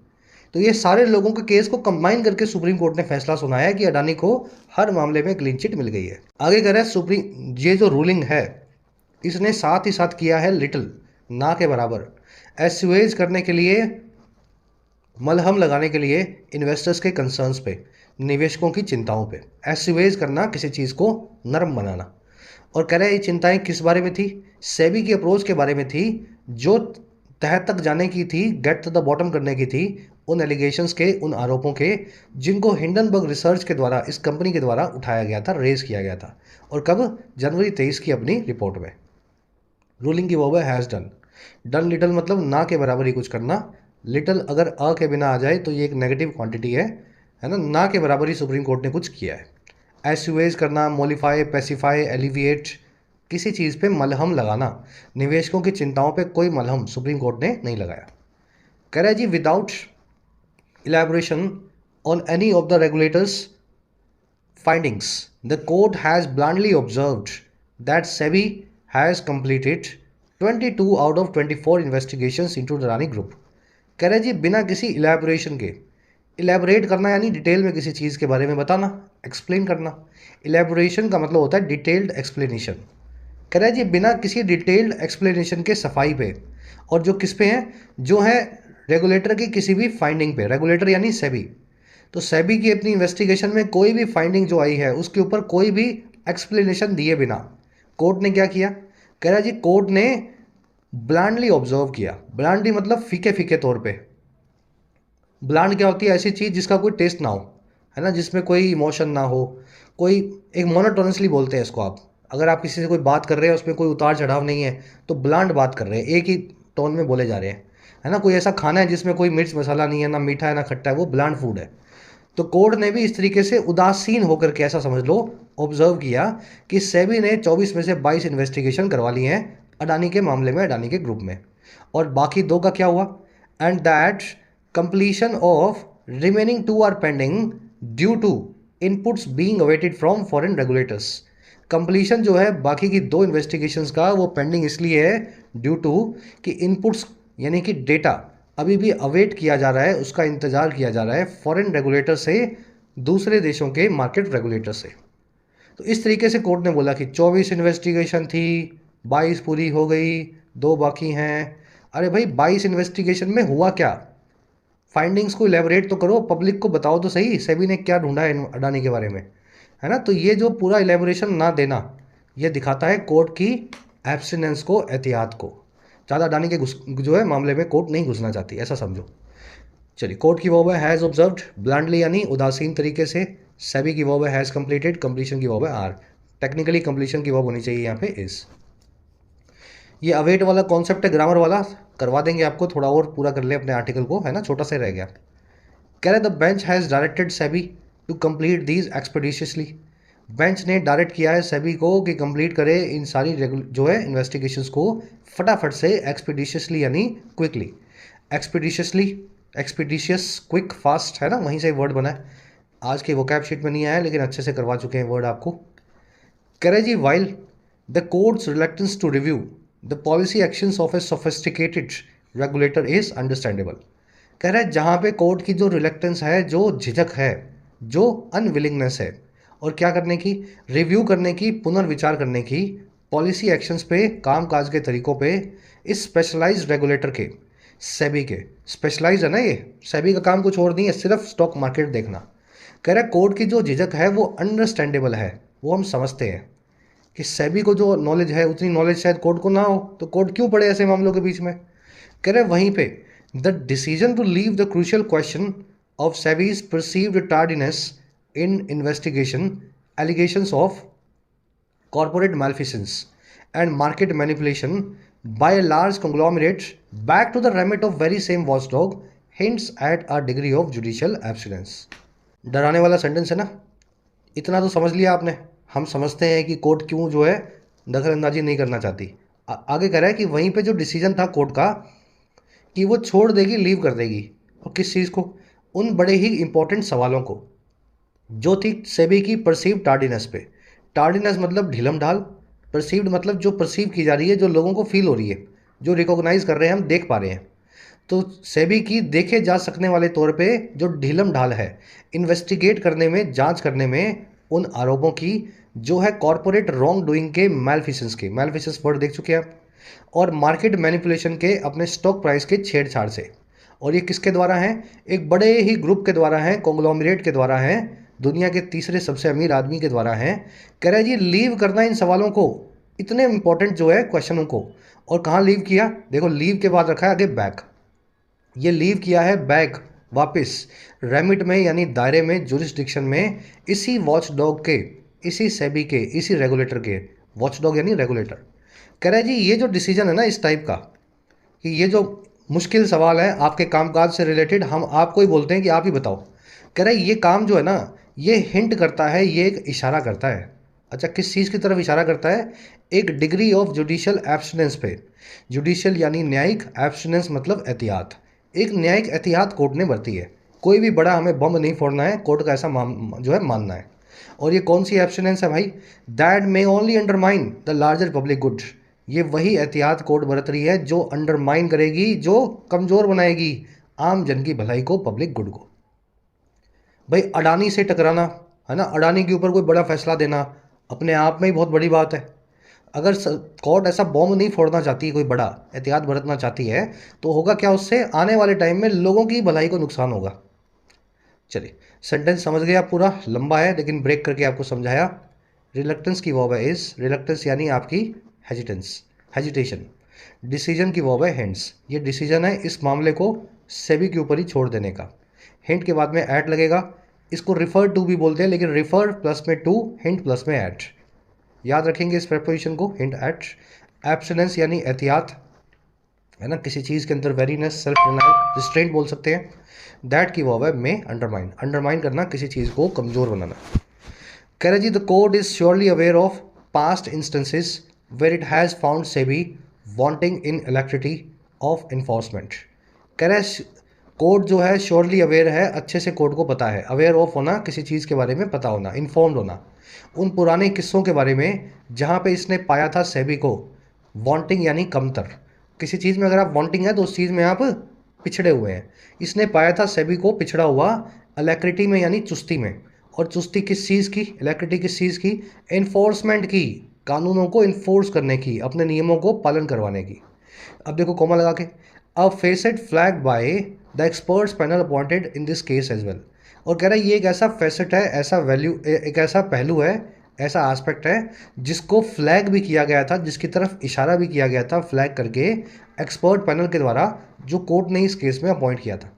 तो ये सारे लोगों के केस को कंबाइन करके सुप्रीम कोर्ट ने फैसला सुनाया कि अडानी को हर मामले में क्लीन चिट मिल गई है। आगे कह रहा है सुप्रीम, ये जो रूलिंग है इसने साथ ही साथ किया है लिटिल, ना के बराबर, एस्युएज करने के लिए, मलहम लगाने के लिए इन्वेस्टर्स के कंसर्न्स पे, निवेशकों की चिंताओं पे। एस्युएज करना, किसी चीज़ को नरम बनाना। और कह रहे हैं ये चिंताएं किस बारे में थी? सेबी की अप्रोच के बारे में थी, जो तह तक जाने की थी, गेट टू द बॉटम करने की थी उन एलिगेशंस के, उन आरोपों के जिनको हिंडनबर्ग रिसर्च के द्वारा, इस कंपनी के द्वारा उठाया गया था, रेज किया गया था। और कब? जनवरी 23 की अपनी रिपोर्ट में। रूलिंग की वर्ब है हैज़ डन। डन लिटिल मतलब ना के बराबर ही कुछ करना। लिटिल अगर अ के बिना आ जाए तो ये एक नेगेटिव क्वांटिटी है ना के बराबर ही सुप्रीम कोर्ट ने कुछ किया है। एस्युएज करना, मोलिफाई, पेसिफाई, एलिविएट, किसी चीज़ पे मलहम लगाना, निवेशकों की चिंताओं पे कोई मलहम सुप्रीम कोर्ट ने नहीं लगाया। कह रहा है जी without elaboration on any of the regulators findings, the court has bluntly observed that SEBI has completed 22 out of 24 investigations into the Adani Group. कह रहे जी बिना किसी इलेबोरेशन के, इलेबोरेट करना यानी डिटेल में किसी चीज़ के बारे में बताना, एक्सप्लेन करना। इलेबोरेशन का मतलब होता है डिटेल्ड एक्सप्लेनेशन। कह रहा है जी बिना किसी डिटेल्ड एक्सप्लेनेशन के सफाई पे, और जो किस पे है, जो है रेगुलेटर की किसी भी फाइंडिंग पे। रेगुलेटर यानी सेबी। तो सेबी की अपनी इन्वेस्टिगेशन में कोई भी फाइंडिंग जो आई है उसके ऊपर कोई भी एक्सप्लेनेशन दिए बिना कोर्ट ने क्या किया? कह रहा है जी कोर्ट ने ब्लाइंडली ऑब्जर्व किया। ब्लाइंडली मतलब फीके फीके तौर पे। ब्लाइंड क्या होती है? ऐसी चीज़ जिसका कोई टेस्ट ना हो, है ना, जिसमें कोई इमोशन ना हो, कोई एक मोनोटोनसली बोलते हैं इसको। आप अगर आप किसी से कोई बात कर रहे हैं उसमें कोई उतार चढ़ाव नहीं है तो ब्लाइंड बात कर रहे हैं, एक ही टोन में बोले जा रहे हैं, है ना। कोई ऐसा खाना है जिसमें कोई मिर्च मसाला नहीं है, ना मीठा है ना खट्टा है, वो ब्लाइंड फूड है। तो कोर्ट ने भी इस तरीके से उदासीन होकर के, ऐसा समझ लो, ऑब्जर्व किया कि सेबी ने 24 में से 22 इन्वेस्टिगेशन करवा ली हैं अडानी के मामले में, अडानी के ग्रुप में, और बाकी 2 का क्या हुआ? And that completion of remaining 2 are pending due to inputs being awaited from foreign regulators. Completion जो है बाकी की 2 इन्वेस्टिगेशंस का, वो पेंडिंग इसलिए है ड्यू टू कि इनपुट्स यानी कि डेटा अभी भी अवेट किया जा रहा है, उसका इंतज़ार किया जा रहा है फॉरेन रेगुलेटर से, दूसरे देशों के मार्केट रेगुलेटर से। तो इस तरीके से कोर्ट ने बोला कि 24 इन्वेस्टिगेशन थी, 22 पूरी हो गई, 2 बाकी हैं। अरे भाई 22 इन्वेस्टिगेशन में हुआ क्या? फाइंडिंग्स को इलेबोरेट तो करो, पब्लिक को बताओ तो सही सेबी ने क्या ढूंढा है अडानी के बारे में, है ना। तो ये जो पूरा इलेबोरेशन ना देना, ये दिखाता है कोर्ट की एब्सटिनेंस को, एहतियात को। ज़्यादा अडानी के जो है मामले में कोर्ट नहीं घुसना चाहती, ऐसा समझो। चलिए, कोर्ट की वर्ब है हैज़ ऑब्जर्व्ड, ब्लाइंडली यानी उदासीन तरीके से। सेबी की वर्ब है हैज़ कंप्लीटेड, कंप्लीशन की वर्ब है आर। टेक्निकली कंप्लीशन की वर्ब होनी चाहिए यहाँ पे इज़। ये अवेट वाला कॉन्सेप्ट है, ग्रामर वाला करवा देंगे आपको, थोड़ा और पूरा कर ले अपने आर्टिकल को, है ना, छोटा सा रह गया। कह रहे the bench has directed SEBI to complete these expeditiously. Bench ने डायरेक्ट किया है सेबी को कि कंप्लीट करे इन सारी जो है इन्वेस्टिगेशंस को फटाफट से, एक्सपेडिशियसली यानी क्विकली। एक्सपेडिशियसली, एक्सपेडिशियस, क्विक, फास्ट, है ना, वहीं से वर्ड बना है। आज के वोकैब शीट में नहीं आया लेकिन अच्छे से करवा चुके हैं वर्ड आपको। कह रहे जी while the court's reluctance to review the policy actions of a sophisticated regulator is understandable. कह रहा है जहाँ पे कोर्ट की जो रिलेक्टेंस है, जो झिझक है, जो अनविलिंगनेस है, और क्या करने की, रिव्यू करने की, पुनर्विचार करने की, पॉलिसी एक्शंस पे, कामकाज के तरीकों पे, इस स्पेशलाइज्ड रेगुलेटर के, सेबी के, स्पेशलाइज है ना ये, सेबी का काम कुछ और नहीं है, सिर्फ स्टॉक मार्केट देखना। कह रहा है कोर्ट की जो झिझक है वो अंडरस्टैंडेबल है, वो हम समझते हैं कि सेबी को जो नॉलेज है उतनी नॉलेज शायद कोर्ट को ना हो, तो कोर्ट क्यों पड़े ऐसे मामलों के बीच में। कह रहे वहीं पे the decision to leave the crucial question of SEBI's perceived tardiness in investigation allegations of corporate malfeasance and market manipulation by a large conglomerate back to the remit of very same watchdog hints at a degree of judicial abstinence। डराने वाला sentence है ना, इतना तो समझ लिया आपने। हम समझते हैं कि कोर्ट क्यों जो है दखल अंदाजी नहीं करना चाहती। आगे कह रहा है कि वहीं पे जो डिसीजन था कोर्ट का कि वो छोड़ देगी, लीव कर देगी, और किस चीज़ को, उन बड़े ही इंपॉर्टेंट सवालों को जो थी सेबी की परसीव टार्डीनेस पे। टार्डीनेस मतलब ढिलम ढाल, परसीव्ड मतलब जो परसीव की जा रही है, जो लोगों को फील हो रही है, जो रिकॉग्नाइज कर रहे हैं, हम देख पा रहे हैं। तो सेबी की देखे जा सकने वाले तौर पे जो ढिलम ढाल है इन्वेस्टिगेट करने में, जांच करने में, उन आरोपों की जो है कॉरपोरेट रॉन्ग डूइंग के, मैलफिसेंस के, मैलफिसेंस वर्ड देख चुके हैं आप, और मार्केट मैनिपुलेशन के, अपने स्टॉक प्राइस के छेड़छाड़ से। और ये किसके द्वारा है, एक बड़े ही ग्रुप के द्वारा है, कॉन्ग्लोमरेट के द्वारा है, दुनिया के तीसरे सबसे अमीर आदमी के द्वारा है। कह रहा है जी लीव करना इन सवालों को, इतने इंपॉर्टेंट जो है क्वेश्चनों को। और कहाँ लीव किया, देखो लीव के बाद रखा है आगे बैक, ये लीव किया है बैक, वापस रेमिट में यानी दायरे में, जुरिस्डिक्शन में, इसी वॉच डॉग के, इसी सेबी के, इसी रेगुलेटर के, वॉच डॉग यानी रेगुलेटर। कह रहा है जी ये जो डिसीजन है ना इस टाइप का, कि ये जो मुश्किल सवाल है आपके कामकाज से रिलेटेड, हम आपको ही बोलते हैं कि आप ही बताओ। कह रहा है ये काम जो है ना, ये हिंट करता है, ये एक इशारा करता है। अच्छा, किस चीज़ की तरफ इशारा करता है, एक डिग्री ऑफ जुडिशियल एब्सटिनेंस पे। जुडिशियल यानी न्यायिक, एब्सटिनेंस मतलब एहतियात। एक न्यायिक एहतियात कोर्ट ने बरती है, कोई भी बड़ा हमें बम नहीं फोड़ना है, कोर्ट का ऐसा जो है मानना है। और ये कौन सी एब्सटिनेंस है भाई, that may only undermine the larger public good. ये वही एहतियात कोर्ट बरत रही है जो अंडरमाइन करेगी, जो कमज़ोर बनाएगी आम जन की भलाई को, पब्लिक गुड को। भाई अडानी से टकराना, है ना, अडानी के ऊपर कोई बड़ा फैसला देना अपने आप में ही बहुत बड़ी बात है। अगर कोर्ट ऐसा बॉम्ब नहीं फोड़ना चाहती, कोई बड़ा एहतियात बरतना चाहती है, तो होगा क्या, उससे आने वाले टाइम में लोगों की भलाई को नुकसान होगा। चलिए सेंटेंस समझ गए आप, पूरा लंबा है लेकिन ब्रेक करके आपको समझाया। रिलक्टेंस की वर्ब है इज, रिलक्टेंस यानी आपकी हेजिटेंस, हेजिटेशन। डिसीजन की वर्ब है हेंड्स, ये डिसीजन है इस मामले को सेबी के ऊपर ही छोड़ देने का। हिंट के बाद में ऐट लगेगा, इसको रिफर टू भी बोलते हैं, लेकिन रिफर प्लस में टू, हिंट प्लस में ऐट, याद रखेंगे इस प्रेपोजिशन को, हिंट ऐट। एब्सटिनेंस यानी एहतियात, है ना, किसी चीज़ के अंदर वेरीनेस, सेल्फ डिनाइल, रिस्ट्रेंट बोल सकते हैं। दैट की वर्ब है में अंडरमाइन, अंडरमाइन करना, किसी चीज़ को कमज़ोर बनाना। कह रहे जी the court is surely aware of past instances where it has found SEBI wanting in alacrity of enforcement. कह रहे कोर्ट जो है श्योरली अवेयर है, अच्छे से कोर्ट को पता है, अवेयर ऑफ होना, किसी चीज़ के बारे में पता होना, इन्फॉर्म्ड होना, उन पुराने किस्सों के बारे में जहाँ पे इसने पाया था सेबी को वांटिंग यानी कमतर। किसी चीज़ में अगर आप वांटिंग है तो उस चीज़ में आप पिछड़े हुए हैं। इसने पाया था सेबी को पिछड़ा हुआ अलैक्रिटी में यानी चुस्ती में। और चुस्ती किस चीज़ की, अलैक्रिटी किस चीज़ की, इन्फोर्समेंट की, कानूनों को इन्फोर्स करने की, अपने नियमों को पालन करवाने की। अब देखो कॉमा लगा के, a facet flagged by the experts panel appointed in this case as well. और कह रहा है ये एक ऐसा फैसेट है, ऐसा वैल्यू, एक ऐसा पहलू है, ऐसा एस्पेक्ट है जिसको फ्लैग भी किया गया था, जिसकी तरफ इशारा भी किया गया था फ्लैग करके एक्सपर्ट पैनल के द्वारा, जो कोर्ट ने इस केस में अपॉइंट किया था।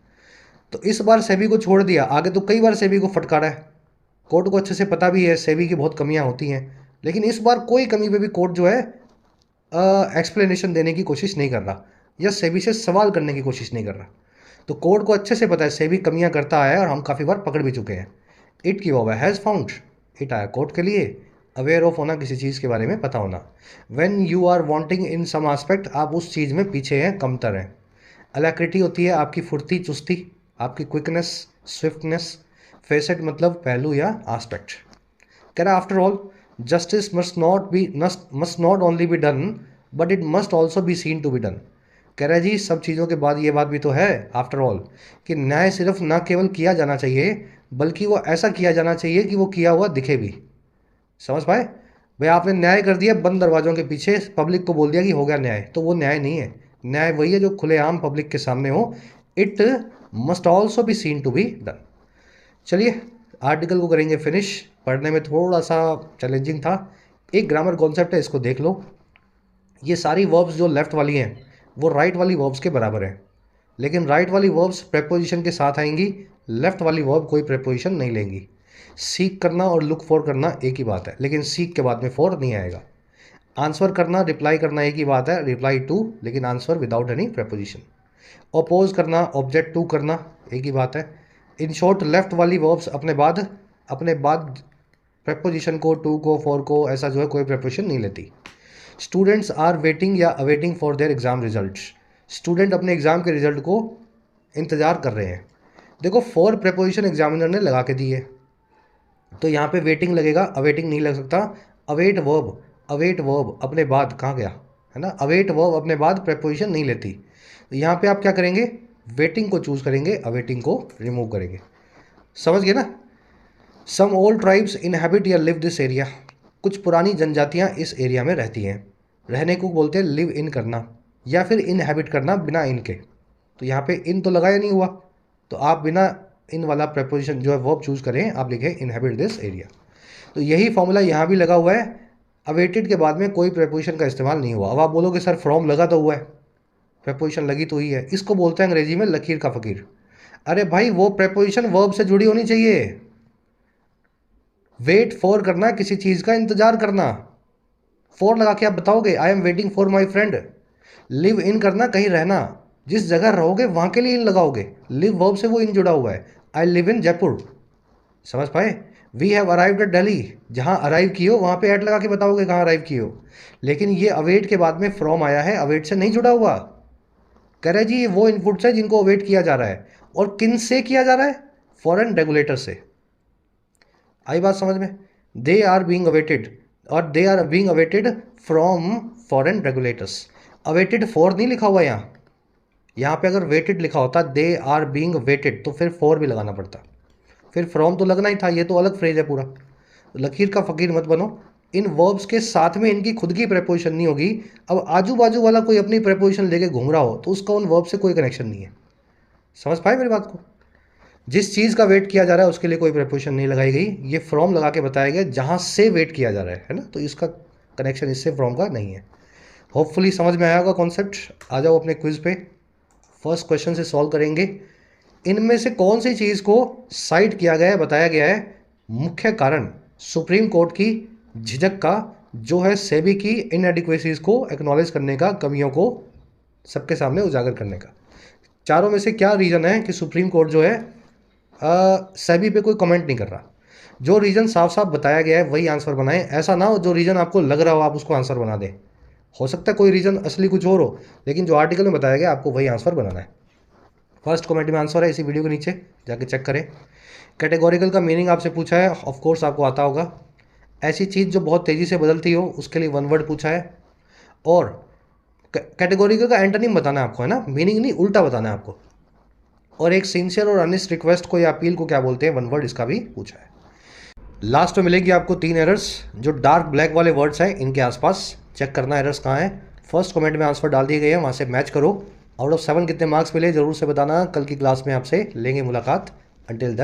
तो इस बार सेबी को छोड़ दिया, आगे तो कई बार सेबी को फटकारा है, कोर्ट को अच्छे से पता भी है सेबी की बहुत कमियां होती हैं, लेकिन इस बार कोई कमी पे भी कोर्ट जो है एक्सप्लेनेशन देने की कोशिश नहीं कर रहा या सेबी से सवाल करने की कोशिश नहीं कर रहा। तो कोर्ट को अच्छे से पता है सेबी कमियां करता है और हम काफ़ी बार पकड़ भी चुके हैं। इट की हुआ हैज़ फाउंड, इट आया कोर्ट के लिए। अवेयर ऑफ होना, किसी चीज़ के बारे में पता होना। When you are wanting in some aspect, आप उस चीज़ में पीछे हैं, कमतर हैं। अलैक्रिटी होती है आपकी फुर्ती चुस्ती, आपकी क्विकनेस, स्विफ्टनेस। फेसेट मतलब पहलू या एस्पेक्ट। कह रहा after all justice must not only be done but it must also be seen to be done. कह रहा है जी सब चीज़ों के बाद ये बात भी तो है आफ्टर ऑल कि न्याय सिर्फ ना केवल किया जाना चाहिए बल्कि वो ऐसा किया जाना चाहिए कि वो किया हुआ दिखे भी। समझ पाए? भाई आपने न्याय कर दिया बंद दरवाजों के पीछे, पब्लिक को बोल दिया कि हो गया न्याय, तो वो न्याय नहीं है। न्याय वही है जो खुलेआम पब्लिक के सामने हो। It must also be seen to be done. चलिए आर्टिकल को करेंगे फिनिश। पढ़ने में थोड़ा सा चैलेंजिंग था। एक ग्रामर कॉन्सेप्ट है, इसको देख लो। ये सारी वर्ब्स जो लेफ्ट वाली हैं वो राइट वाली वर्ब्स के बराबर हैं, लेकिन राइट वाली वर्ब्स प्रेपोजिशन के साथ आएंगी, लेफ्ट वाली वर्ब कोई प्रेपोजिशन नहीं लेंगी। सीक करना और लुक फॉर करना एक ही बात है, लेकिन सीक के बाद में फॉर नहीं आएगा। आंसर करना, रिप्लाई करना एक ही बात है, रिप्लाई टू, लेकिन answer without any preposition. Oppose करना, ऑब्जेक्ट टू करना एक ही बात है। इन शॉर्ट लेफ्ट वाली वर्ब्स अपने बाद प्रेपोजिशन को, टू को, फॉर को, ऐसा जो है कोई प्रेपोजिशन नहीं लेती। स्टूडेंट्स आर वेटिंग या awaiting for their exam result. Student अपने एग्जाम के रिजल्ट को इंतज़ार कर रहे हैं। देखो फॉर प्रेपोजिशन एग्जामिनर ने लगा के दी है, तो यहाँ पे वेटिंग लगेगा, अवेटिंग नहीं लग सकता। अवेट वर्ब अपने बाद कहाँ गया, है ना। अवेट वर्ब अपने बाद प्रेपोजिशन नहीं लेती, तो यहाँ पे आप क्या करेंगे, वेटिंग को चूज करेंगे, अवेटिंग को रिमूव करेंगे। समझ गए ना। सम ओल्ड ट्राइब्स इनहैबिट या लिव दिस एरिया। कुछ पुरानी जनजातियाँ इस एरिया में रहती हैं। रहने को बोलते हैं लिव इन करना, या फिर इनहैबिट करना बिना इन के। तो यहाँ पे इन तो लगाया नहीं हुआ, तो आप बिना इन वाला प्रेपोजिशन जो है वर्ब चूज करें, आप लिखें इनहैबिट दिस एरिया। तो यही फॉर्मूला यहाँ भी लगा हुआ है। अवेटेड के बाद में कोई प्रेपोजिशन का इस्तेमाल नहीं हुआ। अब आप बोलोगे सर फ्रॉम लगा तो हुआ है, प्रेपोजिशन लगी तो हुई है। इसको बोलते हैं अंग्रेजी में लकीर का फकीर। अरे भाई वो प्रेपोजिशन वर्ब से जुड़ी होनी चाहिए। वेट फॉर करना, किसी चीज़ का इंतजार करना। फॉर लगा के आप बताओगे I am waiting for my friend. Live in करना, कहीं रहना, जिस जगह रहोगे वहां के लिए इन लगाओगे। लिव वर्ब से वो इन जुड़ा हुआ है। I live in Jaipur. समझ पाए। We have arrived at Delhi, जहां अराइव किए हो वहां पे एट लगा के बताओगे कहाँ अराइव किए हो। लेकिन ये अवेट के बाद में फ्रॉम आया है, अवेट से नहीं जुड़ा हुआ। कह रहे जी ये वो इनपुट्स है जिनको अवेट किया जा रहा है, और किन से किया जा रहा है, फॉरेन रेगुलेटर से। आई बात समझ में। दे आर बीइंग अवेटेड, और they are being awaited from foreign regulators. Awaited for नहीं लिखा हुआ यहाँ पे अगर वेटेड लिखा होता दे आर बीइंग वेटेड तो फिर फॉर भी लगाना पड़ता, फिर फ्रॉम तो लगना ही था। ये तो अलग फ्रेज है पूरा। तो लकीर का फकीर मत बनो। इन वर्ब्स के साथ में इनकी खुद की प्रेपोजिशन नहीं होगी। अब आजू बाजू वाला कोई अपनी प्रेपोजिशन लेके घूम रहा हो तो उसका उन वर्ब से कोई कनेक्शन नहीं है। समझ पाए मेरी बात को। जिस चीज़ का वेट किया जा रहा है उसके लिए कोई प्रेपोजिशन नहीं लगाई गई, ये फ्रॉम लगा के बताया गया जहाँ से वेट किया जा रहा है ना, तो इसका कनेक्शन इससे फ्रॉम का नहीं है। होपफुली समझ में आया होगा कॉन्सेप्ट। आ जाओ अपने क्विज पे, फर्स्ट क्वेश्चन से सॉल्व करेंगे। इनमें से कौन सी चीज़ को साइट किया गया है, बताया गया है मुख्य कारण सुप्रीम कोर्ट की झिझक का, जो है सेबी की इनएडिक्वेसीज को एक्नॉलेज करने का, कमियों को सबके सामने उजागर करने का। चारों में से क्या रीज़न है कि सुप्रीम कोर्ट जो है सेबी पे कोई कमेंट नहीं कर रहा। जो रीज़न साफ साफ बताया गया है वही आंसर बनाएं। ऐसा ना हो जो रीज़न आपको लग रहा हो आप उसको आंसर बना दें। हो सकता है कोई रीज़न असली कुछ और हो, लेकिन जो आर्टिकल में बताया गया आपको वही आंसर बनाना है। फर्स्ट कमेंट में आंसर है इसी वीडियो के नीचे, जाके चेक करें। कैटेगोरिकल का मीनिंग आपसे पूछा है, ऑफ कोर्स आपको आता होगा। ऐसी चीज़ जो बहुत तेज़ी से बदलती हो उसके लिए वन वर्ड पूछा है। और कैटेगोरिकल का एंटोनिम बताना है आपको, है ना, मीनिंग नहीं, उल्टा बताना है आपको। और एक सिंसियर और अनिस्ट रिक्वेस्ट को या अपील को क्या बोलते हैं, वन वर्ड, इसका भी पूछा है। लास्ट में मिलेगी आपको 3 एरर्स जो डार्क ब्लैक वाले वर्ड्स हैं, इनके आसपास चेक करना एरर्स कहाँ हैं। फर्स्ट कमेंट में आंसर डाल दिए गए हैं, वहाँ से मैच करो। आउट ऑफ 7 कितने मार्क्स मिले जरूर से बताना। कल की क्लास में आपसे लेंगे मुलाकात। Until then.